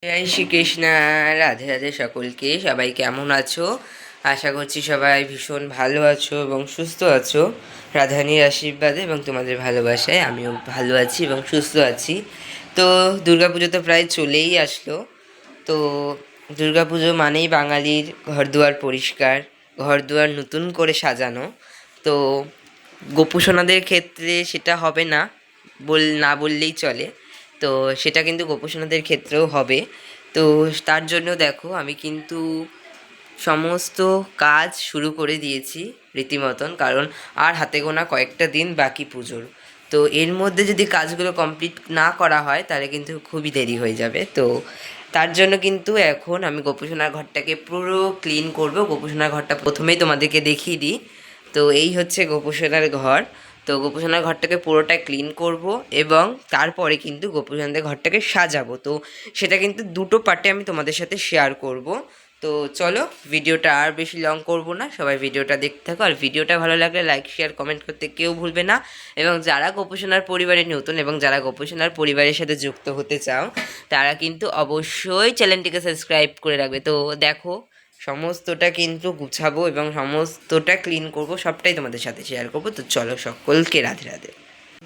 জয় শ্রীকৃষ্ণ। রাধে রাধে সকলকে। সবাই কেমন আছো? আশা করছি সবাই ভীষণ ভালো আছো এবং সুস্থ আছো। রাধারানীর আশীর্বাদে এবং তোমাদের ভালোবাসায় আমিও ভালো আছি এবং সুস্থ আছি। তো দুর্গাপুজো তো প্রায় চলেই আসলো। তো দুর্গাপুজো মানেই বাঙালির ঘরদুয়ার পরিষ্কার, ঘরদুয়ার নতুন করে সাজানো। তো গোপুসোনাদের ক্ষেত্রে সেটা হবে না, না বললেই চলে। তো সেটা কিন্তু গোপুসোনাদের ক্ষেত্রেও হবে। তো তার জন্য দেখো আমি কিন্তু সমস্ত কাজ শুরু করে দিয়েছি রীতিমতন, কারণ আর হাতে গোনা কয়েকটা দিন বাকি পুজোর। তো এর মধ্যে যদি কাজগুলো কমপ্লিট না করা হয় তাহলে কিন্তু খুবই দেরি হয়ে যাবে। তো তার জন্য কিন্তু এখন আমি গোপুসোনার ঘরটাকে পুরো ক্লিন করব। গোপুসোনার ঘরটা প্রথমেই তোমাদেরকে দেখিয়ে দিই। তো এই হচ্ছে গোপুসোনার ঘর। তো গোপুসোনার ঘরটাকে পুরোটা ক্লিন করব এবং তারপরে কিন্তু গোপুসোনাদের ঘরটাকে সাজাবো। তো সেটা কিন্তু দুটো পার্টে আমি তোমাদের সাথে শেয়ার করব। তো চলো, ভিডিওটা আর বেশি লং করব না, সবাই ভিডিওটা দেখতে থাকো। আর ভিডিওটা ভালো লাগলে লাইক শেয়ার কমেন্ট করতে কেউ ভুলবে না। এবং যারা গোপুসোনার পরিবারে নতুন এবং যারা গোপুসোনার পরিবারের সাথে যুক্ত হতে চাও তারা কিন্তু অবশ্যই চ্যানেলটিকে সাবস্ক্রাইব করে রাখবে। তো দেখো, সমস্তটা কিন্তু গুছাবো এবং সমস্তটা ক্লিন করব, সবটাই তোমাদের সাথে শেয়ার করব। তো চলো, সকলকে রাধে রাধে।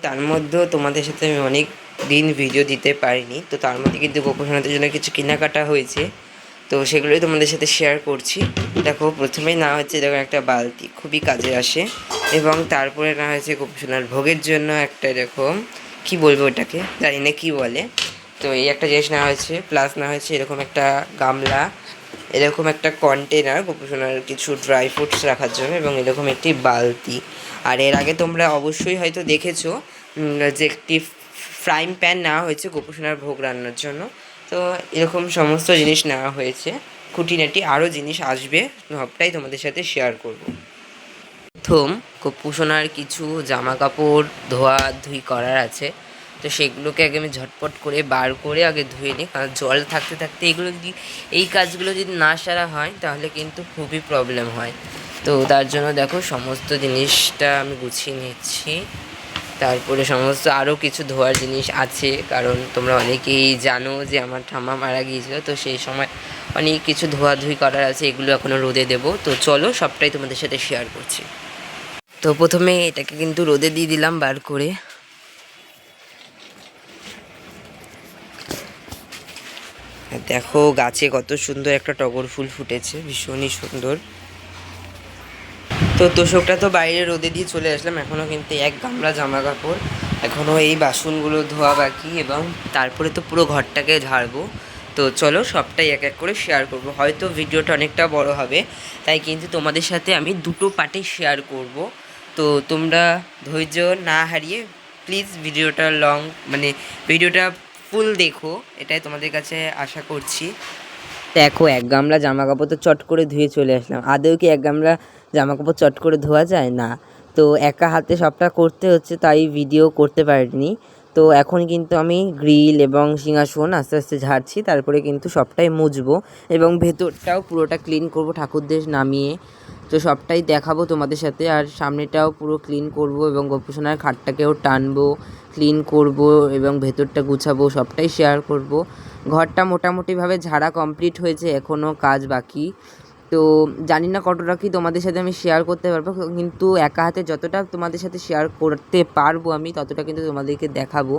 তার মধ্যেও তোমাদের সাথে আমি অনেক দিন ভিডিও দিতে পারিনি, তো তার মধ্যে কিন্তু গোপুসোনাদের জন্য কিছু কেনাকাটা হয়েছে। তো সেগুলোই তোমাদের সাথে শেয়ার করছি। দেখো, প্রথমেই না হচ্ছে দেখো একটা বালতি, খুবই কাজে আসে। এবং তারপরে না হয়েছে গোপুসোনার ভোগের জন্য একটা এরকম, কি বলবো ওটাকে, জানি না কী বলে। তো এই একটা জিনিস নেওয়া হয়েছে, প্লাস না হয়েছে এরকম একটা গামলা, এরকম একটা কন্টেনার গোপুসোনার কিছু ড্রাই ফ্রুটস রাখার জন্য, এবং এরকম একটি বালতি। আর এর আগে তোমরা অবশ্যই হয়তো দেখেছো যে একটি ফ্রাইং প্যান নেওয়া হয়েছে গোপুসোনার ভোগ রান্নার জন্য। তো এরকম সমস্ত জিনিস নেওয়া হয়েছে, খুঁটিনাটি আরও জিনিস আসবে, সবটাই তোমাদের সাথে শেয়ার করব। প্রথম গোপুসোনার কিছু জামা কাপড় ধোয়াধুয়ি করার আছে। তো সেগুলোকে আগে আমি ঝটপট করে বার করে আগে ধুয়ে নিই, কারণ জল থাকতে থাকতে এগুলো যদি, এই কাজগুলো যদি না সারা হয় তাহলে কিন্তু খুবই প্রবলেম হয়। তো তার জন্য দেখো সমস্ত জিনিসটা আমি গুছিয়ে নিচ্ছি। তারপরে সমস্ত আরও কিছু ধোয়ার জিনিস আছে, কারণ তোমরা অনেকেই জানো যে আমার ঠাম্মা মারা গিয়েছিলো। তো সেই সময় অনেক কিছু ধোয়াধুয়ি করার আছে, এগুলো এখনও রোদে দেবো। তো চলো, সবটাই তোমাদের সাথে শেয়ার করছি। তো প্রথমে এটাকে কিন্তু রোদে দিয়ে দিলাম বার করে। দেখো গাছে কত সুন্দর একটা টগর ফুল ফুটেছে, ভীষণই সুন্দর। তো তোষকটা তো বাইরে রোদে দিয়ে চলে আসলাম। এখনও কিন্তু এক গামলা জামা কাপড়, এখনও এই বাসনগুলো ধোয়া বাকি, এবং তারপরে তো পুরো ঘরটাকে ঝাড়বো। তো চলো, সবটাই এক এক করে শেয়ার করব। হয়তো ভিডিওটা অনেকটা বড় হবে, তাই কিন্তু তোমাদের সাথে আমি দুটো পার্টে শেয়ার করব। তো তোমরা ধৈর্য না হারিয়ে প্লিজ ভিডিওটা মানে ভিডিওটা ফুল দেখো, এটাই তোমাদের কাছে আশা করছি। দেখো, এক গামলা জামা কাপড় তো চট করে ধুয়ে চলে আসলাম। আদৌ কি এক গামলা জামা কাপড় চট করে ধোয়া যায়? না। তো একা হাতে সবটা করতে হচ্ছে, তাই ভিডিও করতে পারিনি। তো এখন কিন্তু আমি গ্রিল এবং সিংহাসন আস্তে আস্তে ঝাড়ছি, তারপরে কিন্তু সবটাই মুছবো এবং ভেতরটাও পুরোটা ক্লিন করব ঠাকুরদের নামিয়ে। তো সবটাই দেখাবো তোমাদের সাথে। আর সামনেটাও পুরো ক্লিন করব এবং গোপুসোনার খাটটাকেও টানবো, ক্লিন করব এবং ভেতরটা গুছাবো, সবটাই শেয়ার করব। ঘরটা মোটামুটিভাবে ঝাড়া কমপ্লিট হয়েছে, এখনও কাজ বাকি। তো জানি না কতটা কি তোমাদের সাথে আমি শেয়ার করতে পারবো, কিন্তু একা হাতে যতটা তোমাদের সাথে শেয়ার করতে পারবো আমি ততটা কিন্তু তোমাদেরকে দেখাবো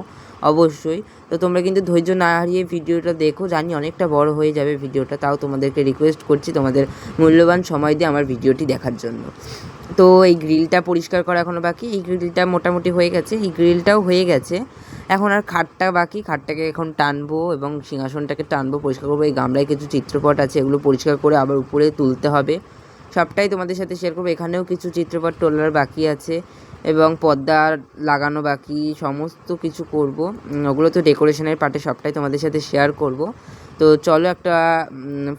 অবশ্যই। তো তোমরা কিন্তু ধৈর্য না হারিয়ে ভিডিওটা দেখো। জানি অনেকটা বড় হয়ে যাবে ভিডিওটা, তাও তোমাদেরকে রিকোয়েস্ট করছি তোমাদের মূল্যবান সময় দিয়ে আমার ভিডিওটি দেখার জন্য। তো এই গ্রিলটা পরিষ্কার করা এখনও বাকি। এই গ্রিলটা মোটামুটি হয়ে গেছে, এই গ্রিলটাও হয়ে গেছে। এখন আর খাটটা বাকি, খাটটাকে এখন টানবো এবং সিংহাসনটাকে টানবো, পরিষ্কার করবো। এই গামলায় কিছু চিত্রপট আছে, এগুলো পরিষ্কার করে আবার উপরে তুলতে হবে। সবটাই তোমাদের সাথে শেয়ার করবো। এখানেও কিছু চিত্রপট তোলার বাকি আছে এবং পর্দা লাগানো বাকি, সমস্ত কিছু করব। ওগুলো তো ডেকোরেশনের পার্টে, সবটাই তোমাদের সাথে শেয়ার করব। তো চলো, একটা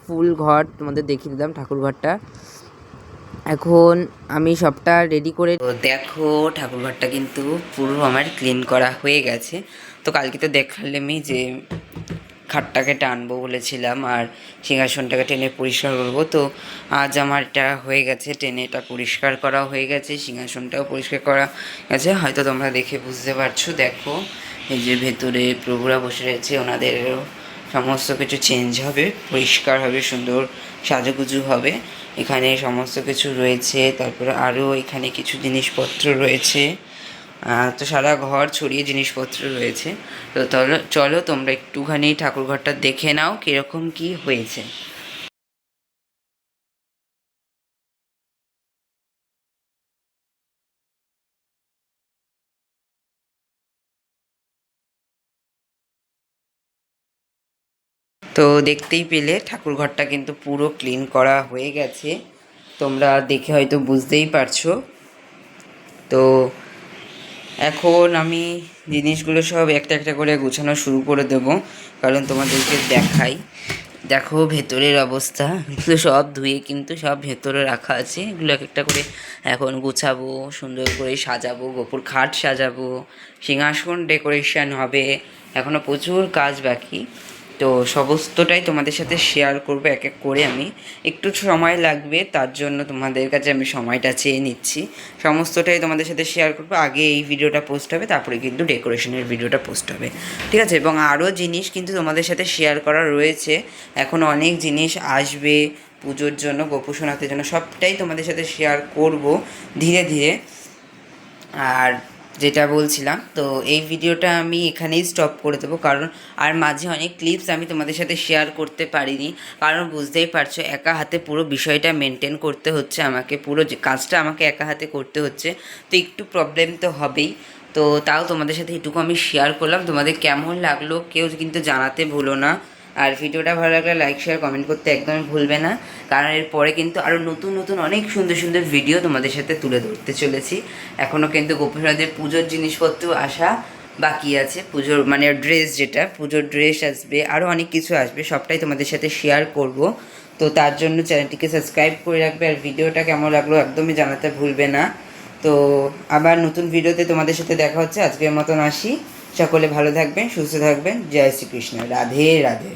ফুল ঘর তোমাদের দেখিয়ে দিলাম, ঠাকুর ঘরটা। এখন আমি সবটা রেডি করে, তো দেখো ঠাকুরঘরটা কিন্তু পুরো আমার ক্লিন করা হয়ে গেছে। তো কালকে তো দেখালামই যে খাটটাকে টানবো বলেছিলাম আর সিংহাসনটাকে টেনে পরিষ্কার করবো। তো আজ আমার এটা হয়ে গেছে, টেনে এটা পরিষ্কার করা হয়ে গেছে, সিংহাসনটাও পরিষ্কার করা গেছে। হয়তো তোমরা দেখে বুঝতে পারছো। দেখো, এই যে ভেতরে প্রভুরা বসে রয়েছে, ওনাদেরও সমস্ত কিছু চেঞ্জ হবে, পরিষ্কার হবে, সুন্দর সাজুগুজু হবে। এখানে সমস্ত কিছু রয়েছে, তারপরে আরও এখানে কিছু জিনিসপত্র রয়েছে। তো সারা ঘর ছড়িয়ে জিনিসপত্র রয়েছে। তো চলো তোমরা একটুখানি ঠাকুরঘরটা দেখে নাও কীরকম কী হয়েছে। তো দেখতেই পেলে ঠাকুরঘরটা কিন্তু পুরো ক্লিন করা হয়ে গেছে, তোমরা দেখে হয়তো বুঝতেই পারছো। তো এখন আমি জিনিসগুলো সব একটা একটা করে গুছানো শুরু করে দেবো, কারণ তোমাদেরকে দেখাই। দেখো ভেতরের অবস্থা, এগুলো সব ধুয়ে কিন্তু সব ভেতরে রাখা আছে। এগুলো এক একটা করে এখন গুছাবো, সুন্দর করে সাজাবো, গোপুর খাট সাজাবো, সিংহাসন ডেকোরেশন হবে, এখনও প্রচুর কাজ বাকি। তো সমস্তটাই তোমাদের সাথে শেয়ার করবো এক এক করে। আমি একটু সময় লাগবে, তার জন্য তোমাদের কাছে আমি সময়টা চেয়ে নিচ্ছি। সমস্তটাই তোমাদের সাথে শেয়ার করবো। আগে এই ভিডিওটা পোস্ট হবে, তারপরে কিন্তু ডেকোরেশনের ভিডিওটা পোস্ট হবে, ঠিক আছে? এবং আরও জিনিস কিন্তু তোমাদের সাথে শেয়ার করা রয়েছে, এখন অনেক জিনিস আসবে পুজোর জন্য, গোপু সোনাতের জন্য, সবটাই তোমাদের সাথে শেয়ার করব ধীরে ধীরে। আর যেটা বলছিলাম, তো এই ভিডিওটা আমি এখানেই স্টপ করে দেবো, কারণ আর মাঝে অনেক ক্লিপস আমি তোমাদের সাথে শেয়ার করতে পারিনি, কারণ বুঝতেই পারছো একা হাতে পুরো বিষয়টা মেনটেন করতে হচ্ছে আমাকে, পুরো যে কাজটা আমাকে একা হাতে করতে হচ্ছে, তো একটু প্রবলেম তো হবেই। তো তাও তোমাদের সাথে এটুকু আমি শেয়ার করলাম। তোমাদের কেমন লাগলো কেউ কিন্তু জানাতে ভুলো না। আর ভিডিওটা ভালো লাগলে লাইক শেয়ার কমেন্ট করতে একদমই ভুলবে না, কারণ এরপরে কিন্তু আরও নতুন নতুন অনেক সুন্দর সুন্দর ভিডিও তোমাদের সাথে তুলে ধরতে চলেছি। এখনও কিন্তু গোপুসোনাদের পুজোর জিনিসপত্র আসা বাকি আছে, পুজোর মানে ড্রেস, যেটা পুজোর ড্রেস আসবে, আরও অনেক কিছু আসবে, সবটাই তোমাদের সাথে শেয়ার করব। তো তার জন্য চ্যানেলটিকে সাবস্ক্রাইব করে রাখবে, আর ভিডিওটা কেমন লাগলো একদমই জানাতে ভুলবে না। তো আবার নতুন ভিডিওতে তোমাদের সাথে দেখা হচ্ছে, আজকের মতন আসি। সকলে ভালো থাকবেন, সুস্থ থাকবেন। জয় শ্রীকৃষ্ণ, রাধে রাধে।